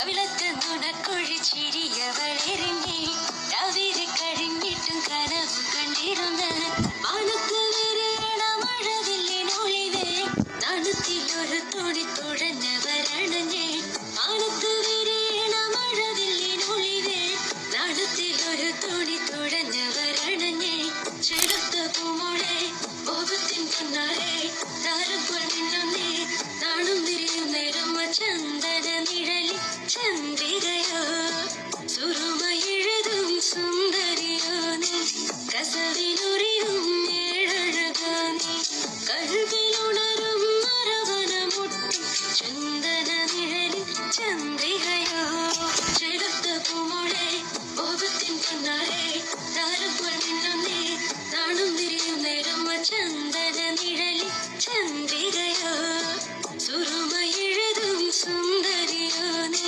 വിളക്ക് നുണക്കൊഴിച്ചിരിയവളെറിഞ്ഞേ രാവിലെ കഴിഞ്ഞിട്ടും കനവ് കണ്ടിരുന്ന മാനത്ത് വിരിയണ മഴവില്ലിനൊളിവേ നാണത്തിലൊരു തുണി തുഴഞ്ഞവരണഞ്ഞേ മാനത്ത് വിരിയണ മഴവില്ലിനൊളിവേ നാണത്തിലൊരു തുണി തുഴഞ്ഞവരണഞ്ഞേ ചെറുത്ത പൂമോളെ ബോധത്തിൻ പൊന്നാരെ താരം കൊണ്ടിന്നേ നാണും വിരിയും നേരം ചന്ദന നിഴലി ചന്ദ്രികയോ സുറുമയെഴുതും സുന്ദരിയോ നീ കസവിനുറിയും ഏഴഴകോ നീ കൽവിലുണരും മരവനമുട്ടും ചന്ദന നിഴലി ചന്ദ്രികയോ ചെറുത്ത പൂമോളെ ബോധത്തിൻ പൊന്നാരെ താരം കൊണ്ടിന്നേ നാണും വിരിയും നേരം ചന്ദന നിഴലി ചന്ദ്രികയോ സുറുമയെഴുതും സുന്ദരിയോ നീ